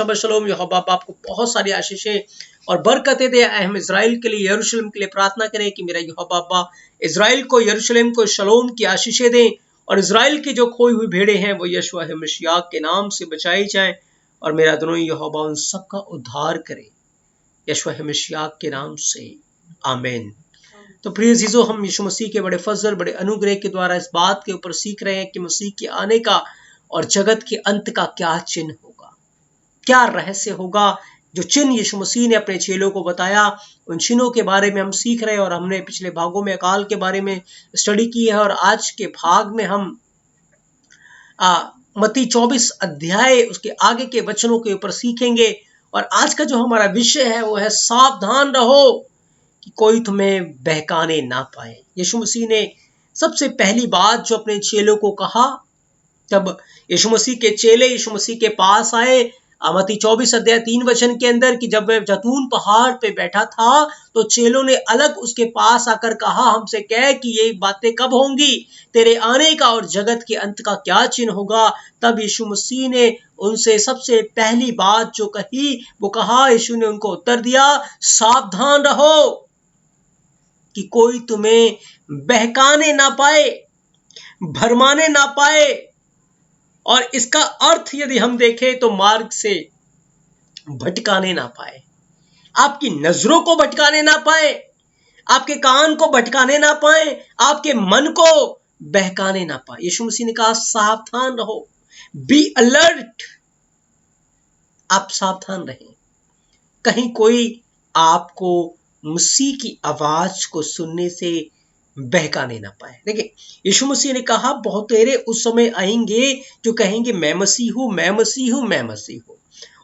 शलोम। यहोवा आपको बहुत सारी आशीषें और बरकतें दे। हम इजराइल के लिए, यरूशलेम के लिए प्रार्थना करें कि मेरा यहोवा इजराइल को, यरूशलेम को शलोम की आशीषें दें और इजराइल की जो खोई हुई भेड़ें हैं वो यशुआ मसीह के नाम से बचाई जाएं और मेरा अदोनी यहोवा उन सबका उद्धार करे यशुआ मसीह के नाम से, आमीन। तो प्रिय अजीजों, हम यीशु मसीह के बड़े फजल, बड़े अनुग्रह के द्वारा इस बात के ऊपर सीख रहे हैं कि मसीह के आने का और जगत के अंत का क्या चिन्ह होगा, क्या रहस्य होगा। जो चिन्ह यीशु मसीह ने अपने चेलों को बताया, उन चिन्हों के बारे में हम सीख रहे हैं और हमने पिछले भागों में अकाल के बारे में स्टडी की है और आज के भाग में हम मत्ती 24 अध्याय उसके आगे के वचनों के ऊपर सीखेंगे। और आज का जो हमारा विषय है वो है सावधान रहो कि कोई तुम्हें बहकाने ना पाए। यीशु मसीह ने सबसे पहली बात जो अपने चेलों को कहा, जब यीशु मसीह के चेले यीशु मसीह के पास आए मत्ती 24 अध्याय 3 वचन के अंदर, कि जब वह जैतून पहाड़ पे बैठा था तो चेलों ने अलग उसके पास आकर कहा, हमसे कह कि ये बातें कब होंगी, तेरे आने का और जगत के अंत का क्या चिन्ह होगा। तब यीशु मसीह ने उनसे सबसे पहली बात जो कही वो कहा, यीशु ने उनको उत्तर दिया, सावधान रहो कि कोई तुम्हें बहकाने ना पाए, भरमाने ना पाए। और इसका अर्थ यदि हम देखें तो मार्ग से भटकाने ना पाए, आपकी नजरों को भटकाने ना पाए, आपके कान को भटकाने ना पाए, आपके मन को बहकाने ना पाए। यीशु मसीह ने कहा सावधान रहो, बी अलर्ट, आप सावधान रहें, कहीं कोई आपको मसीह की आवाज को सुनने से बहकाने ना पाए। देखिए, यीशु मसीह ने कहा बहुतेरे उस समय आएंगे जो कहेंगे मैं मसीह हूं, मैं मसीह हूं, मैं मसीह हूं।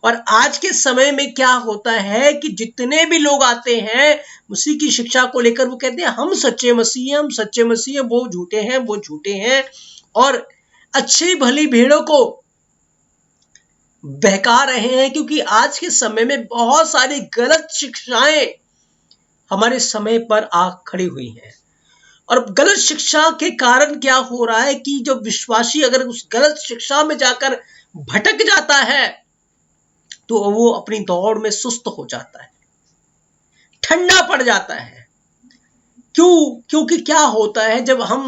और आज के समय में क्या होता है कि जितने भी लोग आते हैं मसीह की शिक्षा को लेकर, वो कहते हैं हम सच्चे मसीह हैं, हम सच्चे मसीह हैं, वो झूठे हैं, वो झूठे हैं, और अच्छी भली भेड़ों को बहका रहे हैं। क्योंकि आज के समय में बहुत सारी गलत शिक्षाएं हमारे समय पर आ खड़ी हुई हैं। और गलत शिक्षा के कारण क्या हो रहा है कि जो विश्वासी अगर उस गलत शिक्षा में जाकर भटक जाता है तो वो अपनी दौड़ में सुस्त हो जाता है, ठंडा पड़ जाता है। क्योंकि क्या होता है, जब हम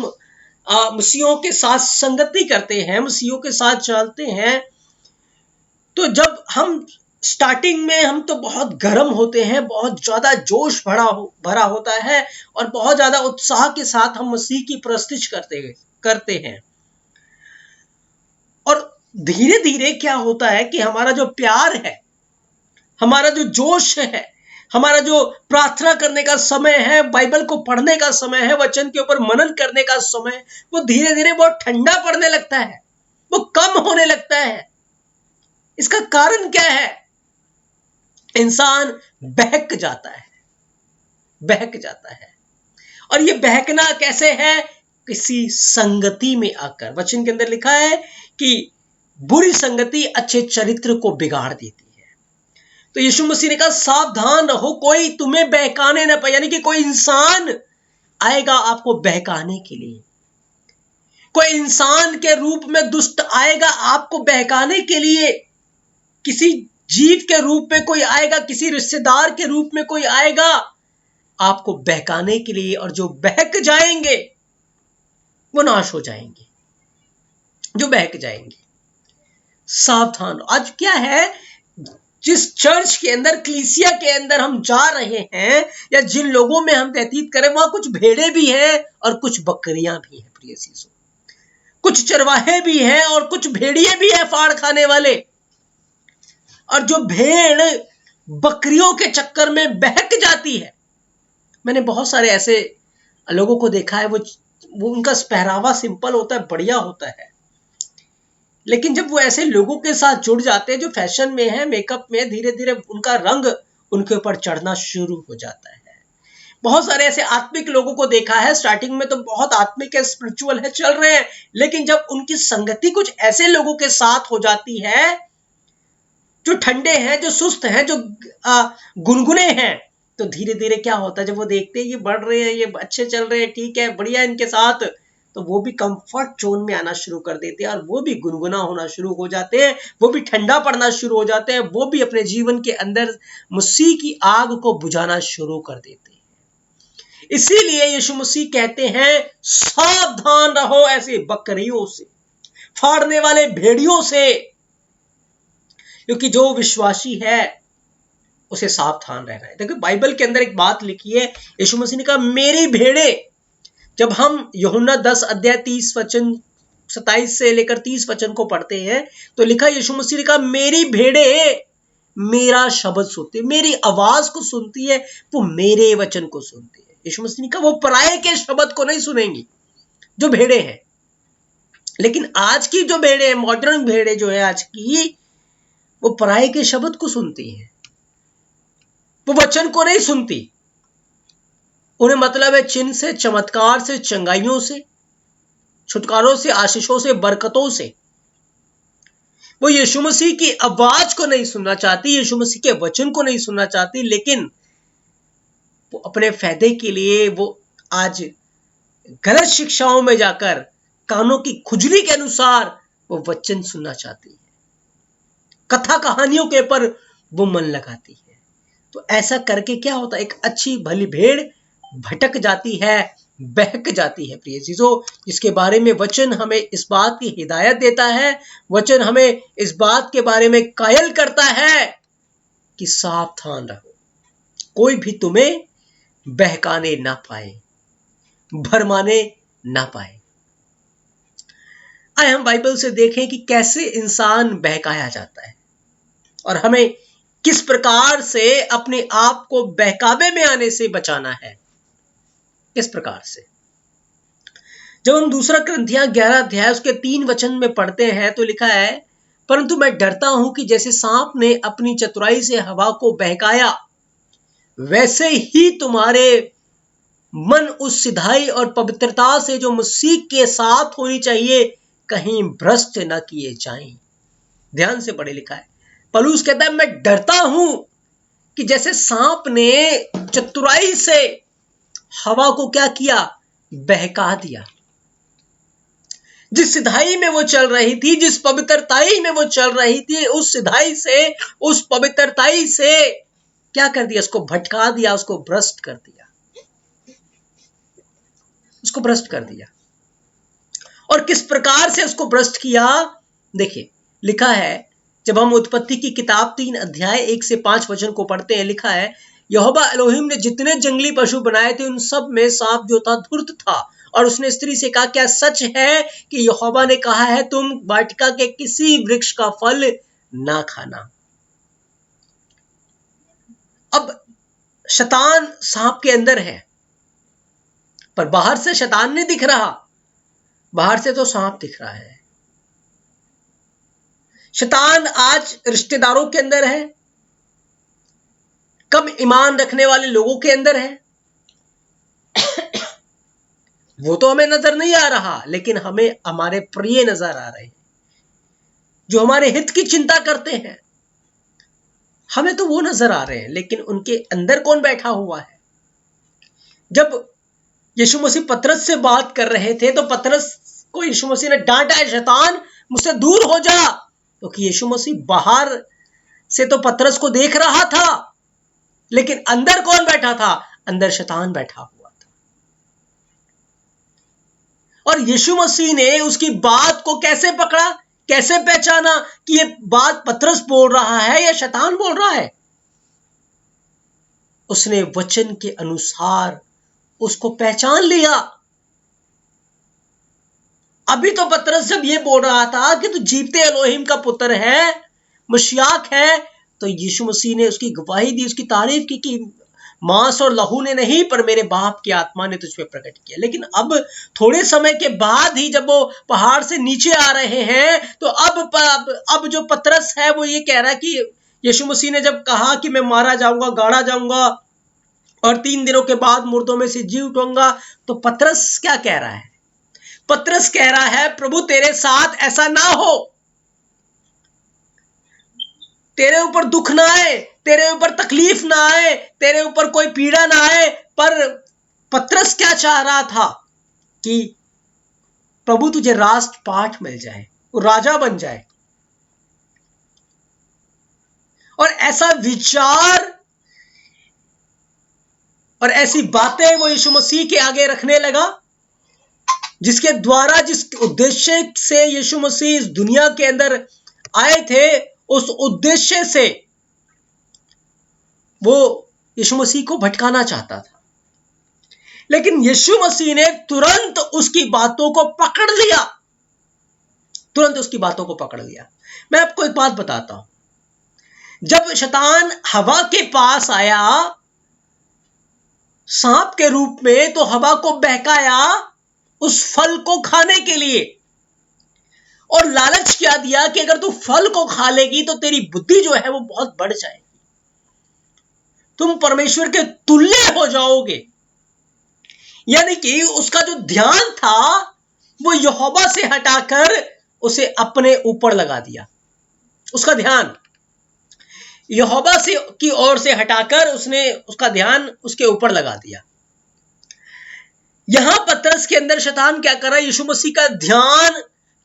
मसीहों के साथ संगति करते हैं, मसीहों के साथ चलते हैं, तो जब हम स्टार्टिंग में हम तो बहुत गर्म होते हैं, बहुत ज्यादा जोश भरा होता है और बहुत ज्यादा उत्साह के साथ हम मसीह की प्रस्तुति करते हैं। और धीरे धीरे क्या होता है कि हमारा जो प्यार है, हमारा जो जोश है, हमारा जो प्रार्थना करने का समय है, बाइबल को पढ़ने का समय है, वचन के ऊपर मनन करने का समय, वो धीरे धीरे बहुत ठंडा पड़ने लगता है, वो कम होने लगता है। इसका कारण क्या है? इंसान बहक जाता है, बहक जाता है। और ये बहकना कैसे है? किसी संगति में आकर। वचन के अंदर लिखा है कि बुरी संगति अच्छे चरित्र को बिगाड़ देती है। तो यीशु मसीह ने कहा सावधान रहो, कोई तुम्हें बहकाने ना पाए। यानी कि कोई इंसान आएगा आपको बहकाने के लिए, कोई इंसान के रूप में दुष्ट आएगा आपको बहकाने के लिए, किसी जीव के रूप में कोई आएगा, किसी रिश्तेदार के रूप में कोई आएगा आपको बहकाने के लिए। और जो बहक जाएंगे वो नाश हो जाएंगे, जो बहक जाएंगे। सावधान। आज क्या है, जिस चर्च के अंदर, कलीसिया के अंदर हम जा रहे हैं या जिन लोगों में हम व्यतीत करें, वहां कुछ भेड़े भी हैं और कुछ बकरियां भी हैं। प्रिय सीसो, कुछ चरवाहे भी हैं और कुछ भेड़िए भी हैं, फाड़ खाने वाले। और जो भेड़ बकरियों के चक्कर में बहक जाती है, मैंने बहुत सारे ऐसे लोगों को देखा है, वो उनका पहरावा सिंपल होता है, बढ़िया होता है, लेकिन जब वो ऐसे लोगों के साथ जुड़ जाते हैं जो फैशन में है, मेकअप में, धीरे धीरे उनका रंग उनके ऊपर चढ़ना शुरू हो जाता है। बहुत सारे ऐसे आत्मिक लोगों को देखा है, स्टार्टिंग में तो बहुत आत्मिक है, स्पिरिचुअल है, चल रहे हैं, लेकिन जब उनकी संगति कुछ ऐसे लोगों के साथ हो जाती है जो ठंडे हैं, जो सुस्त हैं, जो गुनगुने हैं, तो धीरे धीरे क्या होता है, जब वो देखते हैं ये बढ़ रहे हैं, ये अच्छे चल रहे हैं, ठीक है, बढ़िया, इनके साथ तो वो भी कंफर्ट जोन में आना शुरू कर देते हैं और वो भी गुनगुना होना शुरू हो जाते हैं, वो भी ठंडा पड़ना शुरू हो जाते हैं, वो भी अपने जीवन के अंदर मसीह की आग को बुझाना शुरू कर देते हैं। इसीलिए यीशु मसीह कहते हैं सावधान रहो ऐसे बकरियों से, फाड़ने वाले भेड़ियों से, क्योंकि जो विश्वासी है उसे सावधान रहना है। देखो बाइबल के अंदर एक बात लिखी है, यीशु मसीह ने कहा मेरी भेड़े। जब हम यूहन्ना 10 अध्याय 30 वचन 27 से लेकर 30 वचन को पढ़ते हैं तो लिखा यीशु मसीह ने कहा मेरी भेड़े मेरा शब्द सुनती है, मेरी आवाज को सुनती है, वो मेरे वचन को सुनती है। यीशु मसीह ने कहा वो पराये के शब्द को नहीं सुनेंगी जो भेड़े हैं। लेकिन आज की जो भेड़े हैं, मॉडर्न भेड़े जो है आज की, वो पराये के शब्द को सुनती हैं, वो वचन को नहीं सुनती। उन्हें मतलब है चिन्ह से, चमत्कार से, चंगाइयों से, छुटकारों से, आशीषों से, बरकतों से। वो यीशु मसीह की आवाज को नहीं सुनना चाहती, यीशु मसीह के वचन को नहीं सुनना चाहती, लेकिन वो अपने फायदे के लिए वो आज गलत शिक्षाओं में जाकर कानों की खुजली के अनुसार वो वचन सुनना चाहती है, कथा कहानियों के ऊपर वो मन लगाती है। तो ऐसा करके क्या होता है, एक अच्छी भली भेड़ भटक जाती है, बहक जाती है। प्रिय चीजों, इसके बारे में वचन हमें इस बात की हिदायत देता है, वचन हमें इस बात के बारे में कायल करता है कि सावधान रहो, कोई भी तुम्हें बहकाने ना पाए, भरमाने ना पाए। आइए हम बाइबल से देखें कि कैसे इंसान बहकाया जाता है और हमें किस प्रकार से अपने आप को बहकावे में आने से बचाना है। किस प्रकार से, जब हम दूसरा कुरिन्थियों 11 अध्याय उसके 3 वचन में पढ़ते हैं तो लिखा है परंतु मैं डरता हूं कि जैसे सांप ने अपनी चतुराई से हवा को बहकाया, वैसे ही तुम्हारे मन उस सिधाई और पवित्रता से जो मसीह के साथ होनी चाहिए कहीं भ्रष्ट न किए जाएं। ध्यान से पढ़े, लिखा है पौलुस कहता है मैं डरता हूं कि जैसे सांप ने चतुराई से हवा को क्या किया, बहका दिया। जिस सिधाई में वो चल रही थी, जिस पवित्रताई में वो चल रही थी, उस सिधाई से, उस पवित्रताई से क्या कर दिया, उसको भटका दिया, उसको भ्रष्ट कर दिया, उसको भ्रष्ट कर दिया। और किस प्रकार से उसको भ्रष्ट किया, देखिए लिखा है जब हम उत्पत्ति की किताब 3 अध्याय 1 से 5 वचन को पढ़ते हैं, लिखा है यहोवा एलोहिम ने जितने जंगली पशु बनाए थे उन सब में सांप जो था धूर्त था, और उसने स्त्री से कहा क्या सच है कि यहोवा ने कहा है तुम वाटिका के किसी वृक्ष का फल ना खाना। अब शैतान सांप के अंदर है, पर बाहर से शैतान नहीं दिख रहा, बाहर से तो सांप दिख रहा है। शैतान आज रिश्तेदारों के अंदर है, कम ईमान रखने वाले लोगों के अंदर है। वो तो हमें नजर नहीं आ रहा, लेकिन हमें हमारे प्रिय नजर आ रहे हैं जो हमारे हित की चिंता करते हैं। हमें तो वो नजर आ रहे हैं, लेकिन उनके अंदर कौन बैठा हुआ है। जब यीशु मसीह पतरस से बात कर रहे थे तो पतरस को यीशु मसीह ने डांटा है, शैतान मुझसे दूर हो जा, क्योंकि यीशु मसीह बाहर से तो पतरस को देख रहा था, लेकिन अंदर कौन बैठा था, अंदर शैतान बैठा हुआ था। और यीशु मसीह ने उसकी बात को कैसे पकड़ा, कैसे पहचाना कि ये बात पतरस बोल रहा है या शैतान बोल रहा है। उसने वचन के अनुसार उसको पहचान लिया। अभी तो पतरस जब ये बोल रहा था कि तू जीवते एलोहिम का पुत्र है, मशीयाक है, तो यीशु मसीह ने उसकी गवाही दी, उसकी तारीफ की कि मांस और लहू ने नहीं पर मेरे बाप की आत्मा ने तुझ पे प्रकट किया। लेकिन अब थोड़े समय के बाद ही जब वो पहाड़ से नीचे आ रहे हैं तो अब जो पतरस है वो ये कह रहा है कि यीशु मसीह ने जब कहा कि मैं मारा जाऊंगा, गाड़ा जाऊंगा और 3 दिनों के बाद मुर्दों में से जी उठूंगा, तो पतरस क्या कह रहा है, पतरस कह रहा है प्रभु तेरे साथ ऐसा ना हो, तेरे ऊपर दुख ना आए, तेरे ऊपर तकलीफ ना आए, तेरे ऊपर कोई पीड़ा ना आए। पर पतरस क्या चाह रहा था कि प्रभु तुझे राष्ट्रपाट मिल जाए, वो राजा बन जाए। और ऐसा विचार और ऐसी बातें वो यीशु मसीह के आगे रखने लगा, जिसके द्वारा, जिस उद्देश्य से यीशु मसीह इस दुनिया के अंदर आए थे, उस उद्देश्य से वो यीशु मसीह को भटकाना चाहता था। लेकिन यीशु मसीह ने तुरंत उसकी बातों को पकड़ लिया, तुरंत उसकी बातों को पकड़ लिया। मैं आपको एक बात बताता हूं, जब शैतान हवा के पास आया सांप के रूप में, तो हवा को बहकाया उस फल को खाने के लिए, और लालच क्या दिया कि अगर तू फल को खा लेगी तो तेरी बुद्धि जो है वो बहुत बढ़ जाएगी, तुम परमेश्वर के तुल्य हो जाओगे। यानी कि उसका जो ध्यान था वो यहोवा से हटाकर उसे अपने ऊपर लगा दिया। उसका ध्यान यहोवा से की ओर से हटाकर उसने उसका ध्यान उसके ऊपर लगा दिया। यहां पतरस के अंदर शैतान क्या कर रहा है? यीशु मसीह का ध्यान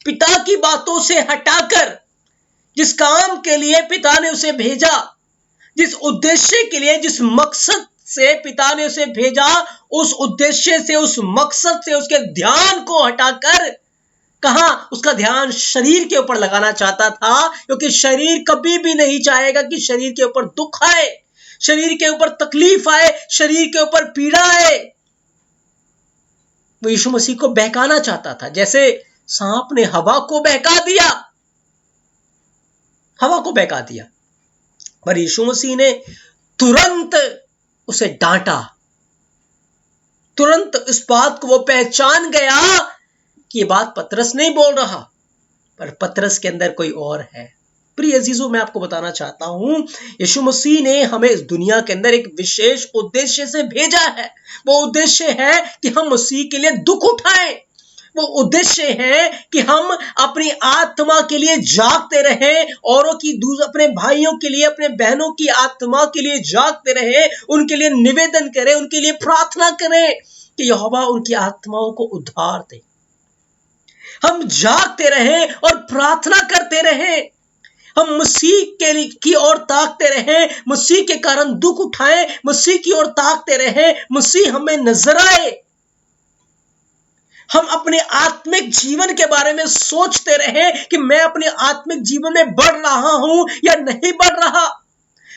पिता की बातों से हटाकर, जिस काम के लिए पिता ने उसे भेजा, जिस उद्देश्य के लिए, जिस मकसद से पिता ने उसे भेजा, उस उद्देश्य से, उस मकसद से उसके ध्यान को हटाकर कहां? उसका ध्यान शरीर के ऊपर लगाना चाहता था, क्योंकि शरीर कभी भी नहीं चाहेगा कि शरीर के ऊपर दुख आए, शरीर के ऊपर तकलीफ आए, शरीर के ऊपर पीड़ा आए। वो यीशु मसीह को बहकाना चाहता था, जैसे सांप ने हवा को बहका दिया, हवा को बहका दिया। पर यीशु मसीह ने तुरंत उसे डांटा, तुरंत इस बात को वो पहचान गया कि ये बात पतरस नहीं बोल रहा, पर पतरस के अंदर कोई और है। प्रिय अजीजों, मैं आपको बताना चाहता हूं, यीशु मसीह ने हमें इस दुनिया के अंदर एक विशेष उद्देश्य से भेजा है। वो उद्देश्य है कि हम मसीह के लिए दुख उठाएं। वो उद्देश्य है कि हम अपनी आत्मा के लिए जागते रहें, औरों की, अपने भाइयों के लिए, अपने बहनों की आत्मा के लिए जागते रहें, उनके लिए निवेदन करें, उनके लिए प्रार्थना करें कि यहोवा उनकी आत्माओं को उद्धार दे। हम जागते रहें और प्रार्थना करते रहें, हम मसीह की ओर ताकते रहें, मसीह के कारण दुख उठाएं, मसीह की ओर ताकते रहें, मसीह हमें नजर आए। हम अपने आत्मिक जीवन के बारे में सोचते रहें कि मैं अपने आत्मिक जीवन में बढ़ रहा हूं या नहीं बढ़ रहा।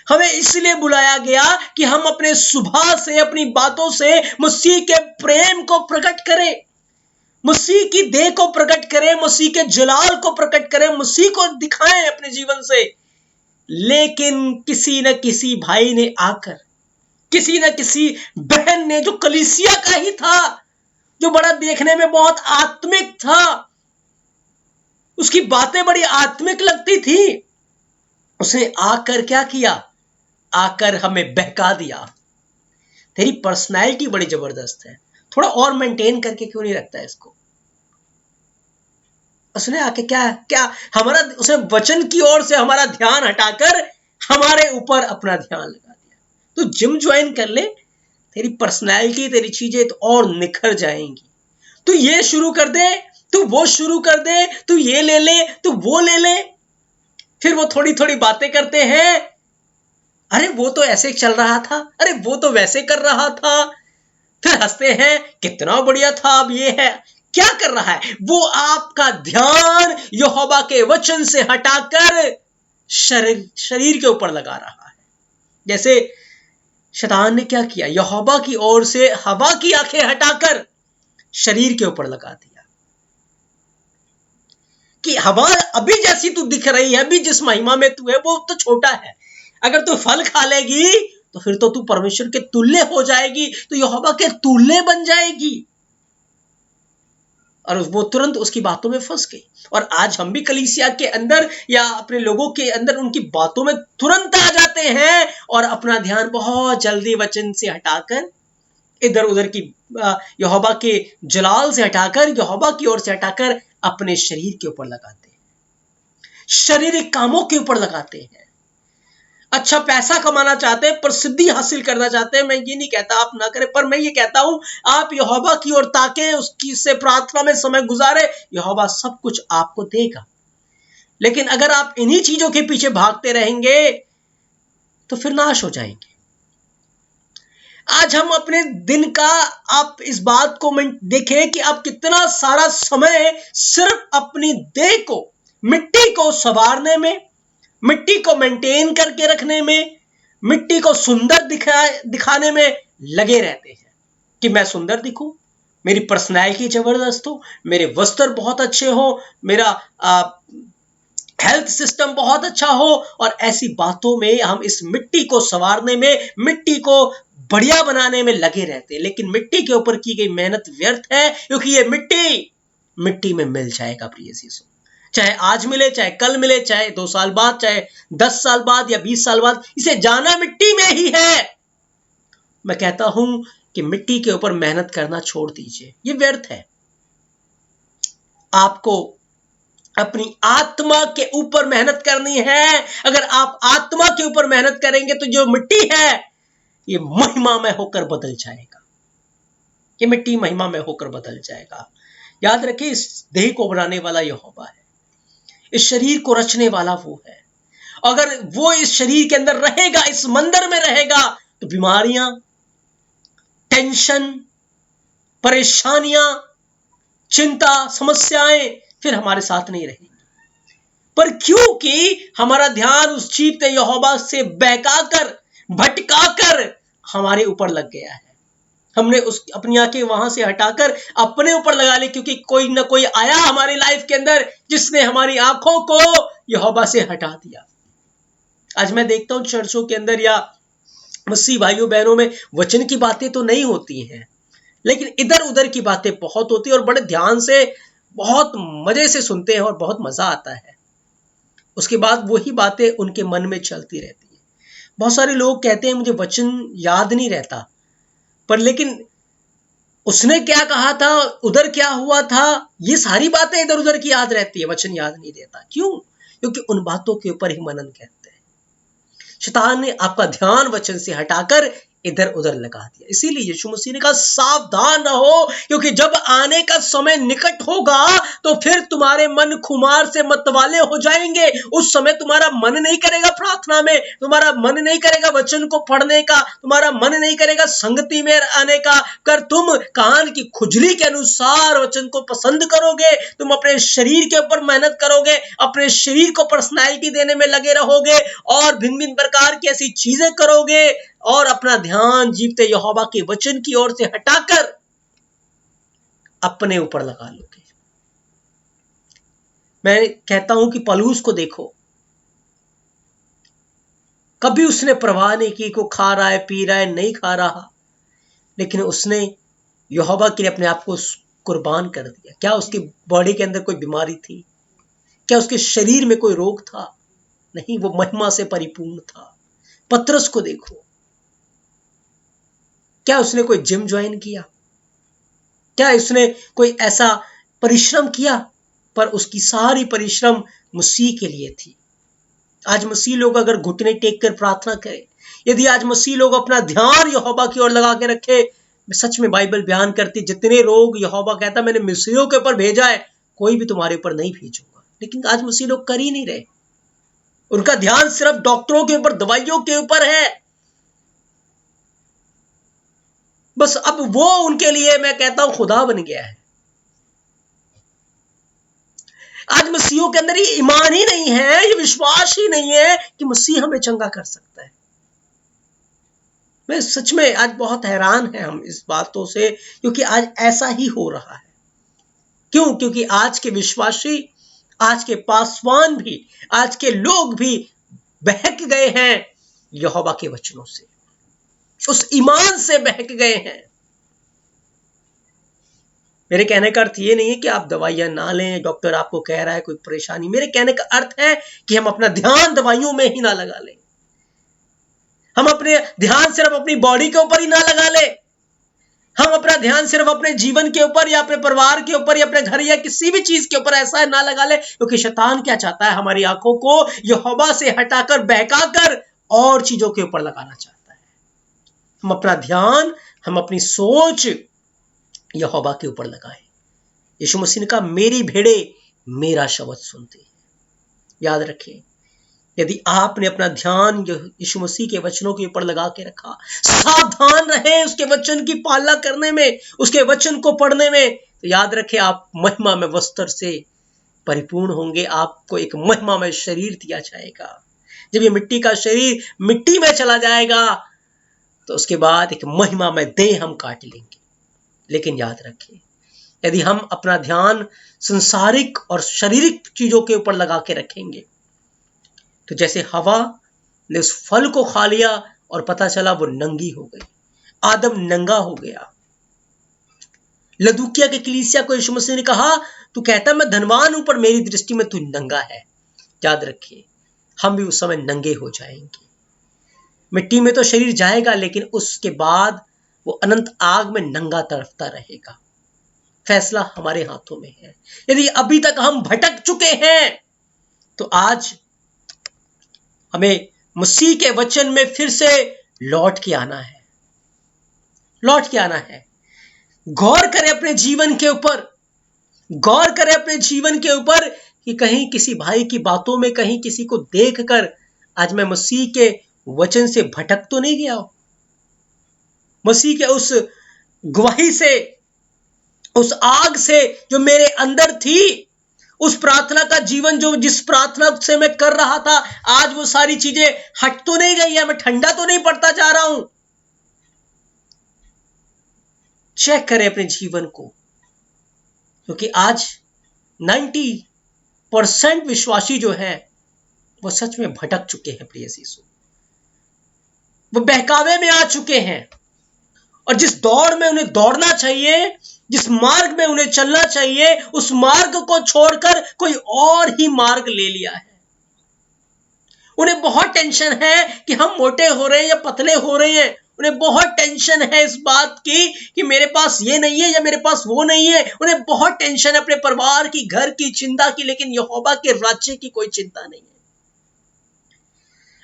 हमें इसलिए बुलाया गया कि हम अपने स्वभाव से, अपनी बातों से मसीह के प्रेम को प्रकट करें, मसीह की देह को प्रकट करें, मसीह के जलाल को प्रकट करें, मसीह को दिखाएं अपने जीवन से। लेकिन किसी न किसी भाई ने आकर, किसी न किसी बहन ने, जो कलीसिया का ही था, जो बड़ा देखने में बहुत आत्मिक था, उसकी बातें बड़ी आत्मिक लगती थी, उसने आकर क्या किया? आकर हमें बहका दिया। तेरी पर्सनैलिटी बड़ी जबरदस्त है, थोड़ा और मेंटेन करके क्यों नहीं रखता है इसको? उसने आके क्या हमारा, उसने वचन की ओर से हमारा ध्यान हटाकर हमारे ऊपर अपना ध्यान लगा दिया। तो जिम ज्वाइन कर ले, तेरी पर्सनैलिटी, तेरी चीजें तो और निखर जाएंगी। तू ये शुरू कर दे, तू वो शुरू कर दे, तू ये ले ले, तू वो ले ले। फिर वो थोड़ी थोड़ी बातें करते हैं, अरे वो तो ऐसे चल रहा था, अरे वो तो वैसे कर रहा था। फिर हंसते हैं, कितना बढ़िया था, अब ये है। क्या कर रहा है? वो आपका ध्यान यहोवा के वचन से हटाकर शरीर के ऊपर लगा रहा है। जैसे शैतान ने क्या किया? यहोवा की ओर से हवा की आंखें हटाकर शरीर के ऊपर लगा दिया कि हवा अभी जैसी तू दिख रही है, अभी जिस महिमा में तू है, वो तो छोटा है। अगर तू फल खा लेगी तो फिर तो तू परमेश्वर के तुल्य हो जाएगी, तो यहोवा के तुल्य बन जाएगी। और वो तुरंत उसकी बातों में फंस गई। और आज हम भी कलीसिया के अंदर या अपने लोगों के अंदर उनकी बातों में तुरंत आ जाते हैं और अपना ध्यान बहुत जल्दी वचन से हटाकर, इधर उधर की यहोवा के जलाल से हटाकर, यहोवा की ओर से हटाकर अपने शरीर के ऊपर लगाते हैं, शारीरिक कामों के ऊपर लगाते हैं। अच्छा पैसा कमाना चाहते हैं, प्रसिद्धि हासिल करना चाहते हैं, मैं ये नहीं कहता आप ना करें, पर मैं ये कहता हूं आप यहोवा की ओर ताकें, उसकी से प्रार्थना में समय गुजारे, यहोवा सब कुछ आपको देगा। लेकिन अगर आप इन्हीं चीजों के पीछे भागते रहेंगे तो फिर नाश हो जाएंगे। आज हम अपने दिन का आप इस बात को देखें कि आप कितना सारा समय सिर्फ अपनी देह को, मिट्टी को संवारने में, मिट्टी को मेंटेन करके रखने में, मिट्टी को सुंदर दिखाने में लगे रहते हैं कि मैं सुंदर दिखूं, मेरी पर्सनैलिटी जबरदस्त हो, मेरे वस्त्र बहुत अच्छे हो, मेरा हेल्थ सिस्टम बहुत अच्छा हो, और ऐसी बातों में हम इस मिट्टी को संवारने में, मिट्टी को बढ़िया बनाने में लगे रहते हैं। लेकिन मिट्टी के ऊपर की गई मेहनत व्यर्थ है, क्योंकि ये मिट्टी में मिल जाएगा प्रिय यीशु। चाहे आज मिले, चाहे कल मिले, चाहे 2 साल बाद, चाहे 10 साल बाद या 20 साल बाद, इसे जाना मिट्टी में ही है। मैं कहता हूं कि मिट्टी के ऊपर मेहनत करना छोड़ दीजिए, ये व्यर्थ है। आपको अपनी आत्मा के ऊपर मेहनत करनी है। अगर आप आत्मा के ऊपर मेहनत करेंगे तो जो मिट्टी है ये महिमा में होकर बदल जाएगा, ये मिट्टी महिमा में होकर बदल जाएगा। याद रखिए, इस देह को बनाने वाला यहोवा है, इस शरीर को रचने वाला वो है। अगर वो इस शरीर के अंदर रहेगा, इस मंदिर में रहेगा, तो बीमारियां, टेंशन, परेशानियां, चिंता, समस्याएं फिर हमारे साथ नहीं रहेंगी। पर क्योंकि हमारा ध्यान उस जीवते यहोवा से बहकाकर, भटकाकर हमारे ऊपर लग गया है, हमने अपनी आंखें वहां से हटाकर अपने ऊपर लगा ली, क्योंकि कोई ना कोई आया हमारी लाइफ के अंदर जिसने हमारी आंखों को यहोवा से हटा दिया। आज मैं देखता हूं चर्चों के अंदर या मसीह भाइयों बहनों में वचन की बातें तो नहीं होती हैं, लेकिन इधर उधर की बातें बहुत होती है, और बड़े ध्यान से, बहुत मजे से सुनते हैं और बहुत मजा आता है। उसके बाद वही बातें उनके मन में चलती रहती है। बहुत सारे लोग कहते हैं मुझे वचन याद नहीं रहता, पर लेकिन उसने क्या कहा था, उधर क्या हुआ था, ये सारी बातें इधर उधर की याद रहती है, वचन याद नहीं रहता। क्यों? क्योंकि उन बातों के ऊपर ही मनन कहते हैं। शैतान ने आपका ध्यान वचन से हटाकर इधर उधर लगा दिया। इसीलिए यीशु मसीह ने कहा सावधान रहो, क्योंकि जब आने का समय निकट होगा तो फिर तुम्हारे मन खुमार से मतवाले हो जाएंगे। उस समय तुम्हारा मन नहीं करेगा प्रार्थना में, तुम्हारा मन नहीं करेगा वचन को पढ़ने का, तुम्हारा मन नहीं करेगा संगति में आने का। कर तुम कान की खुजली के अनुसार वचन को पसंद करोगे, तुम अपने शरीर के ऊपर मेहनत करोगे, अपने शरीर को पर्सनैलिटी देने में लगे रहोगे, और भिन्न भिन्न प्रकार की ऐसी चीजें करोगे, और अपना ध्यान जीवते यहोवा के वचन की ओर से हटाकर अपने ऊपर लगा लोगे। मैं कहता हूं कि पौलुस को देखो, कभी उसने परवाह नहीं की को खा रहा है, पी रहा है, नहीं खा रहा, लेकिन उसने यहोवा के लिए अपने आप को कुर्बान कर दिया। क्या उसकी बॉडी के अंदर कोई बीमारी थी? क्या उसके शरीर में कोई रोग था? नहीं, वो महिमा से परिपूर्ण था। पतरस को देखो, क्या उसने कोई जिम ज्वाइन किया? क्या उसने कोई ऐसा परिश्रम किया? पर उसकी सारी परिश्रम मसीह के लिए थी। आज मसीह लोग अगर घुटने टेक कर प्रार्थना करें, यदि आज मसीह लोग अपना ध्यान यहोवा की ओर लगा के रखे, सच में बाइबल बयान करती जितने रोग यहोवा कहता मैंने मिस्रियों के ऊपर भेजा है, कोई भी तुम्हारे ऊपर नहीं भेजूंगा। लेकिन आज मसीह लोग कर ही नहीं रहे। उनका ध्यान सिर्फ डॉक्टरों के ऊपर, दवाइयों के ऊपर है। बस अब वो उनके लिए मैं कहता हूं खुदा बन गया है। आज मसीहों के अंदर ये ईमान ही नहीं है, ये विश्वास ही नहीं है कि मसीह हमें चंगा कर सकता है। मैं सच में आज बहुत हैरान है हम इस बातों से, क्योंकि आज ऐसा ही हो रहा है। क्यों? क्योंकि आज के विश्वासी, आज के पासवान भी, आज के लोग भी बहक गए हैं यहोवा के वचनों से, उस ईमान से बहक गए हैं। मेरे कहने का अर्थ ये नहीं है कि आप दवाइयां ना लें, डॉक्टर आपको कह रहा है कोई परेशानी। मेरे कहने का अर्थ है कि हम अपना ध्यान दवाइयों में ही ना लगा लें, हम अपने ध्यान सिर्फ अपनी बॉडी के ऊपर ही ना लगा लें, हम अपना ध्यान सिर्फ अपने जीवन के ऊपर या अपने परिवार के ऊपर या अपने घर या किसी भी चीज के ऊपर ऐसा ना लगा ले। क्योंकि शैतान क्या चाहता है? हमारी आंखों को यहोवा से हटाकर, बहकाकर और चीजों के ऊपर लगाना चाहता है। हम अपना ध्यान, हम अपनी सोच यहोवा के ऊपर लगाएं। यीशु मसीह ने कहा, मेरी भेड़े मेरा शब्द सुनती है। याद रखें, यदि आपने अपना ध्यान यीशु मसीह के वचनों के ऊपर लगा के रखा, सावधान रहे उसके वचन की पालना करने में, उसके वचन को पढ़ने में, तो याद रखें आप महिमा में वस्त्र से परिपूर्ण होंगे। आपको एक महिमा में शरीर दिया जाएगा। जब ये मिट्टी का शरीर मिट्टी में चला जाएगा तो उसके बाद एक महिमा में देह हम काट लेंगे। लेकिन याद रखें, यदि हम अपना ध्यान संसारिक और शारीरिक चीजों के ऊपर लगा के रखेंगे, तो जैसे हवा ने उस फल को खा लिया और पता चला वो नंगी हो गई, आदम नंगा हो गया। लदूकिया के कलीसिया को यीशु मसीह ने कहा, तू कहता मैं धनवान हूं पर मेरी दृष्टि में तू नंगा है। याद रखिए, हम भी उस समय नंगे हो जाएंगे। मिट्टी में तो शरीर जाएगा, लेकिन उसके बाद वो अनंत आग में नंगा तड़पता रहेगा। फैसला हमारे हाथों में है। यदि अभी तक हम भटक चुके हैं तो आज हमें मसीह के वचन में फिर से लौट के आना है, लौट के आना है। गौर करें अपने जीवन के ऊपर, गौर करें अपने जीवन के ऊपर कि कहीं किसी भाई की बातों में, कहीं किसी को देखकर आज मैं मसीह के वचन से भटक तो नहीं गया हूं। मसीह के उस गवाही से, उस आग से जो मेरे अंदर थी, उस प्रार्थना का जीवन जो जिस प्रार्थना से मैं कर रहा था, आज वो सारी चीजें हट तो नहीं गई है, मैं ठंडा तो नहीं पड़ता जा रहा हूं। चेक करें अपने जीवन को, क्योंकि आज 90% विश्वासी जो है वो सच में भटक चुके हैं। प्रिय यीशु, वो बहकावे में आ चुके हैं, और जिस दौड़ में उन्हें दौड़ना चाहिए, जिस मार्ग में उन्हें चलना चाहिए, उस मार्ग को छोड़कर कोई और ही मार्ग ले लिया है। उन्हें बहुत टेंशन है कि हम मोटे हो रहे हैं या पतले हो रहे हैं। उन्हें बहुत टेंशन है इस बात की कि मेरे पास ये नहीं है या मेरे पास वो नहीं है। उन्हें बहुत टेंशन है अपने परिवार की, घर की, चिंता की, लेकिन यहोवा के राज्य की कोई चिंता नहीं है।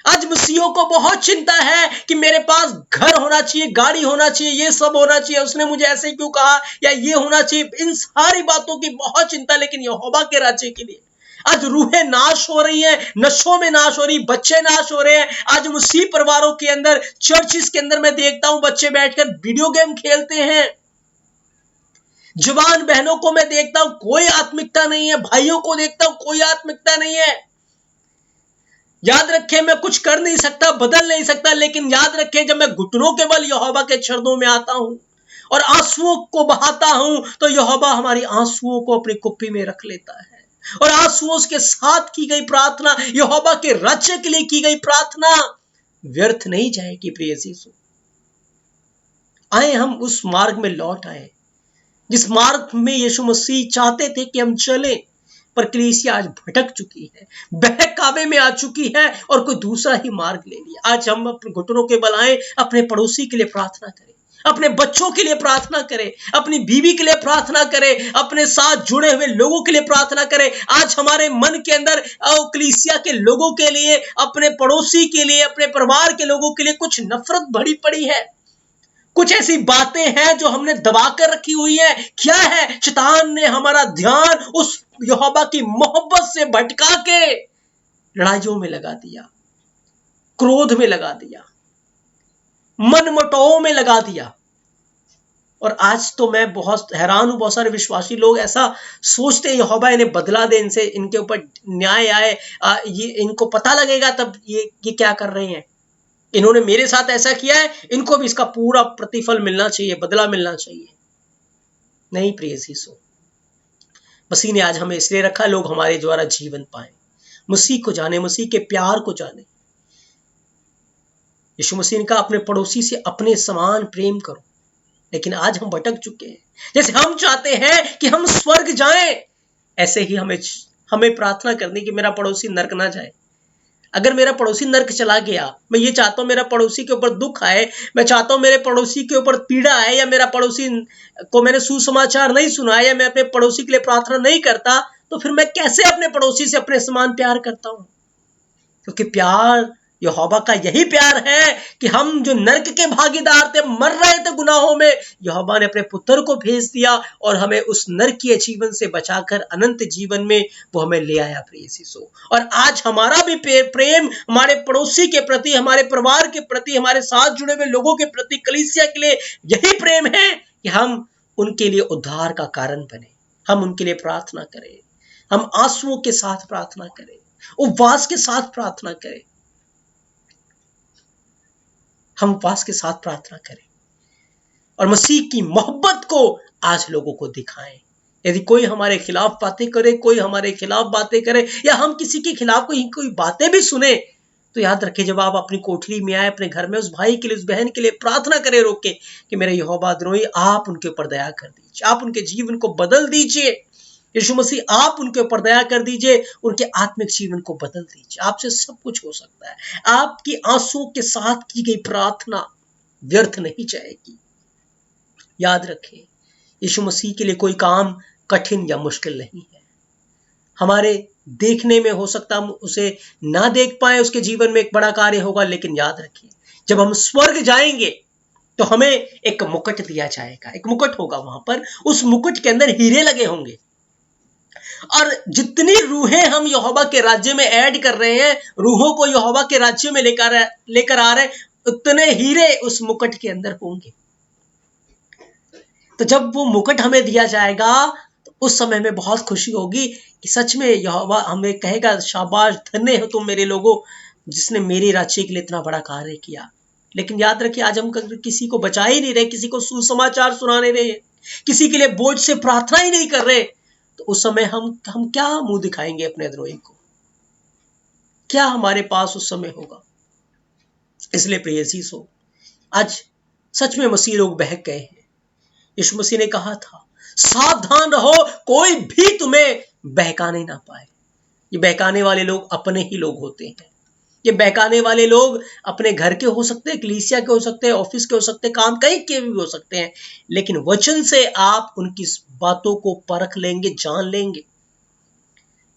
आज मसीहियों को बहुत चिंता है कि मेरे पास घर होना चाहिए, गाड़ी होना चाहिए, ये सब होना चाहिए, उसने मुझे ऐसे क्यों कहा, या ये होना चाहिए। इन सारी बातों की बहुत चिंता, लेकिन यहोवा के राज्य के लिए आज रूहें नाश हो रही हैं, नशों में नाश हो रही, बच्चे नाश हो रहे हैं। आज मसीह परिवारों के अंदर, चर्चिस के अंदर मैं देखता हूं बच्चे बैठकर वीडियो गेम खेलते हैं। जवान बहनों को मैं देखता हूं, कोई आत्मिकता नहीं है। भाइयों को देखता हूं, कोई आत्मिकता नहीं है। याद रखें, मैं कुछ कर नहीं सकता, बदल नहीं सकता, लेकिन याद रखें, जब मैं घुटनों के बल यहोवा के चरणों में आता हूं और आंसुओं को बहाता हूं, तो यहोवा हमारी आंसुओं को अपनी कुप्पी में रख लेता है। और आंसुओं के साथ की गई प्रार्थना, यहोवा के राज्य के लिए की गई प्रार्थना व्यर्थ नहीं जाएगी। प्रिय यीशु, आए हम उस मार्ग में लौट आए जिस मार्ग में यीशु मसीह चाहते थे कि हम चलें, पर कलीसिया आज भटक चुकी है, बहकावे में आ चुकी है और कोई दूसरा ही मार्ग ले लिया। आज हम अपने घुटनों के बल आए, अपने पड़ोसी के लिए प्रार्थना करें, अपने बच्चों के लिए प्रार्थना करें, अपनी बीवी के लिए प्रार्थना करें, अपने साथ जुड़े हुए लोगों के लिए प्रार्थना करें। आज हमारे मन के अंदर कलीसिया के लोगों के लिए, अपने पड़ोसी के लिए, अपने परिवार के लोगों के लिए कुछ नफरत भरी पड़ी है। कुछ ऐसी बातें हैं जो हमने दबा कर रखी हुई है। क्या है? शैतान ने हमारा ध्यान उस यहोवा की मोहब्बत से भटका के लड़ाइयों में लगा दिया, क्रोध में लगा दिया, मनमुटाव में लगा दिया। और आज तो मैं बहुत हैरान हूं, बहुत सारे विश्वासी लोग ऐसा सोचते हैं यहोवा इन्हें बदला दे, इनसे इनके ऊपर न्याय आए, ये इनको पता लगेगा तब ये क्या कर रहे हैं। इन्होंने मेरे साथ ऐसा किया है, इनको भी इसका पूरा प्रतिफल मिलना चाहिए, बदला मिलना चाहिए। नहीं प्रिय यीशु, मसीह ने आज हमें इसलिए रखा, लोग हमारे द्वारा जीवन पाए, मसीह को जाने, मसीह के प्यार को जाने। यीशु मसीह ने कहा अपने पड़ोसी से अपने समान प्रेम करो। लेकिन आज हम भटक चुके हैं। जैसे हम चाहते हैं कि हम स्वर्ग जाएं, ऐसे ही हमें प्रार्थना करनी कि मेरा पड़ोसी नरक ना जाए। अगर मेरा पड़ोसी नरक चला गया, मैं ये चाहता हूं मेरा पड़ोसी के ऊपर दुख आए, मैं चाहता हूं मेरे पड़ोसी के ऊपर पीड़ा आए, या मेरा पड़ोसी को मैंने सुसमाचार नहीं सुना, या मैं अपने पड़ोसी के लिए प्रार्थना नहीं करता, तो फिर मैं कैसे अपने पड़ोसी से अपने समान प्यार करता हूं? क्योंकि प्यार यहोवा का यही प्यार है कि हम जो नरक के भागीदार थे, मर रहे थे गुनाहों में, यहोवा ने अपने पुत्र को भेज दिया और हमें उस नरकीय जीवन से बचाकर अनंत जीवन में वो हमें ले आया प्रिय यीशु। और आज हमारा भी प्रेम हमारे पड़ोसी के प्रति, हमारे परिवार के प्रति, हमारे साथ जुड़े हुए लोगों के प्रति, कलीसिया के लिए यही प्रेम है कि हम उनके लिए उद्धार का कारण बने, हम उनके लिए प्रार्थना करें, हम आंसुओं के साथ प्रार्थना करें, उपवास के साथ प्रार्थना करें, हम उपवास के साथ प्रार्थना करें और मसीह की मोहब्बत को आज लोगों को दिखाएं। यदि कोई हमारे खिलाफ बातें करे, कोई हमारे खिलाफ बातें करे, या हम किसी के खिलाफ कोई बातें भी सुने, तो याद रखें, जब आप अपनी कोठरी में आए, अपने घर में उस भाई के लिए, उस बहन के लिए प्रार्थना करें रोक के कि मेरे यहोवा द्रोही, आप उनके ऊपर दया कर दीजिए, आप उनके जीवन को बदल दीजिए। यीशु मसीह, आप उनके ऊपर दया कर दीजिए, उनके आत्मिक जीवन को बदल दीजिए। आपसे सब कुछ हो सकता है। आपकी आंसू के साथ की गई प्रार्थना व्यर्थ नहीं जाएगी। याद रखें, यीशु मसीह के लिए कोई काम कठिन या मुश्किल नहीं है। हमारे देखने में हो सकता हम उसे ना देख पाए, उसके जीवन में एक बड़ा कार्य होगा, लेकिन याद रखिए, जब हम स्वर्ग जाएंगे तो हमें एक मुकुट दिया जाएगा, एक मुकुट होगा वहां पर, उस मुकुट के अंदर हीरे लगे होंगे, और जितनी रूहें हम यहोवा के राज्य में ऐड कर रहे हैं, रूहों को यहोवा के राज्य में लेकर आ रहे हैं, उतने हीरे उस मुकुट के अंदर होंगे। तो जब वो मुकुट हमें दिया जाएगा तो उस समय में बहुत खुशी होगी कि सच में यहोवा हमें कहेगा, शाबाश, धन्य हो तुम मेरे लोगों, जिसने मेरे राज्य के लिए इतना बड़ा कार्य किया। लेकिन याद रखिए, आज हम किसी को बचा ही नहीं रहे, किसी को सुसमाचार सुना नहीं रहे, किसी के लिए बोझ से प्रार्थना ही नहीं कर रहे, तो उस समय हम क्या मुंह दिखाएंगे अपने द्रोही को? क्या हमारे पास उस समय होगा? इसलिए प्रिय यीशु, आज सच में मसीह लोग बहक गए हैं। यीशु मसीह ने कहा था, सावधान रहो, कोई भी तुम्हें बहकाने ना पाए। ये बहकाने वाले लोग अपने ही लोग होते हैं। ये बहकाने वाले लोग अपने घर के हो सकते हैं, कलीसिया के हो सकते हैं, ऑफिस के हो सकते हैं, काम कहीं के भी हो सकते हैं, लेकिन वचन से आप उनकी बातों को परख लेंगे, जान लेंगे।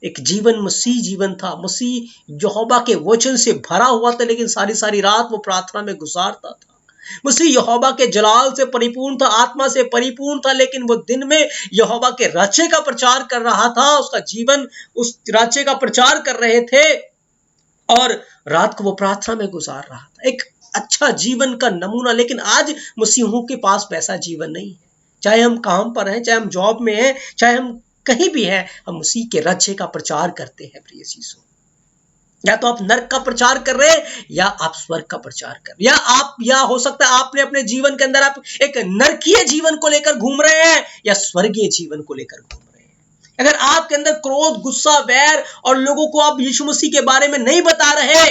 एक जीवन मसीह जीवन था, मसीह यहोवा के वचन से भरा हुआ था, लेकिन सारी सारी रात वो प्रार्थना में गुजारता था। मसीह यहोवा के जलाल से परिपूर्ण था, आत्मा से परिपूर्ण था, लेकिन वो दिन में यहोवा के राज्य का प्रचार कर रहा था, उसका जीवन उस राज्य का प्रचार कर रहे थे, और रात को वो प्रार्थना में गुजार रहा था। एक अच्छा जीवन का नमूना। लेकिन आज मसीहों के पास वैसा जीवन नहीं है। चाहे हम काम पर हैं, चाहे हम जॉब में हैं, चाहे हम कहीं भी हैं, हम मसीह के राज्य का प्रचार करते हैं प्रिय यीशु। या तो आप नरक का प्रचार कर रहे हैं या आप स्वर्ग का प्रचार कर रहे हैं, या हो सकता है आपने अपने जीवन के अंदर आप एक नरकीय जीवन को लेकर घूम रहे हैं या स्वर्गीय जीवन को लेकर घूम रहे हैं। अगर आपके अंदर क्रोध, गुस्सा, वैर, और लोगों को आप यीशु मसीह के बारे में नहीं बता रहे,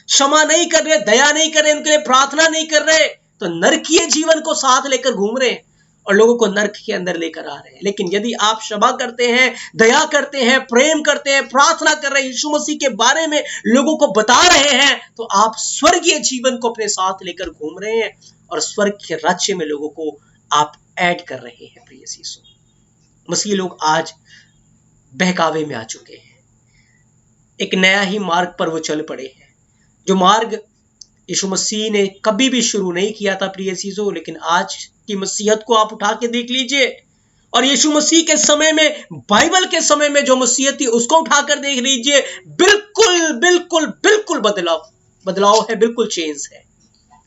क्षमा नहीं कर रहे, दया नहीं कर रहे, उनके लिए प्रार्थना नहीं कर रहे, तो नरकीय जीवन को साथ लेकर घूम रहे हैं और लोगों को नरक के अंदर लेकर आ रहे हैं। लेकिन यदि आप क्षमा करते हैं, दया करते हैं, प्रेम करते हैं, प्रार्थना कर रहे हैं, यीशु मसीह के बारे में लोगों को बता रहे हैं, तो आप स्वर्गीय जीवन को अपने साथ लेकर घूम रहे हैं और स्वर्ग के राज्य में लोगों को आप ऐड कर रहे हैं प्रिय यीशु। मसीह लोग आज बहकावे में आ चुके हैं, एक नया ही मार्ग पर वो चल पड़े हैं, जो मार्ग यीशु मसीह ने कभी भी शुरू नहीं किया था प्रिय यीशु। लेकिन आज की मसीहत को आप उठा के देख लीजिए, और यीशु मसीह के समय में, बाइबल के समय में जो मसीहत थी उसको उठाकर देख लीजिए, बिल्कुल बिल्कुल बिल्कुल बदलाव है, बिल्कुल चेंज है।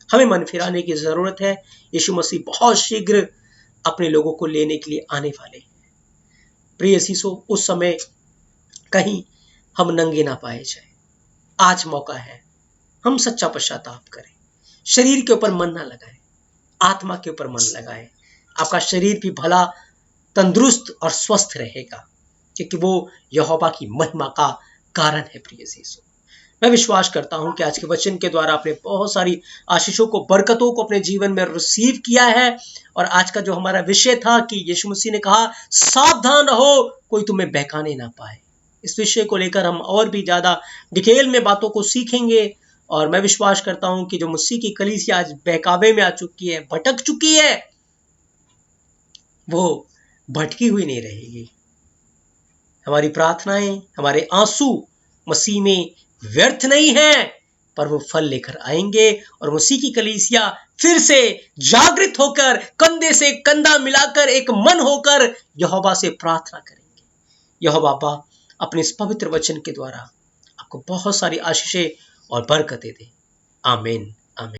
हमें मन फिराने की जरूरत है। यीशु मसीह बहुत शीघ्र अपने लोगों को लेने के लिए आने वाले हैं प्रिय यीशु। उस समय कहीं हम नंगे ना पाए जाए। आज मौका है, हम सच्चा पश्चाताप करें, शरीर के ऊपर मन ना लगाएं, आत्मा के ऊपर मन लगाएं। आपका शरीर भी भला, तंदुरुस्त और स्वस्थ रहेगा, क्योंकि वो यहोवा की महिमा का कारण है प्रिय यीशु। मैं विश्वास करता हूं कि आज के वचन के द्वारा आपने बहुत सारी आशीषों को, बरकतों को अपने जीवन में रिसीव किया है। और आज का जो हमारा विषय था कि यीशु मसीह ने कहा, सावधान रहो, कोई तुम्हें बहकाने ना पाए। इस विषय को लेकर हम और भी ज्यादा डिटेल में बातों को सीखेंगे, और मैं विश्वास करता हूं कि जो मसीह की कलीसिया आज बहकावे में आ चुकी है, भटक चुकी है, वो भटकी हुई नहीं रहेगी। हमारी प्रार्थनाएं, हमारे आंसू मसीह में व्यर्थ नहीं है, पर वो फल लेकर आएंगे और मसीह की कलीसिया फिर से जागृत होकर कंधे से कंधा मिलाकर एक मन होकर यहोवा से प्रार्थना करेंगे। यहोवा बाबा अपने इस पवित्र वचन के द्वारा आपको बहुत सारी आशीषें और बरकतें दे। आमीन। आमीन।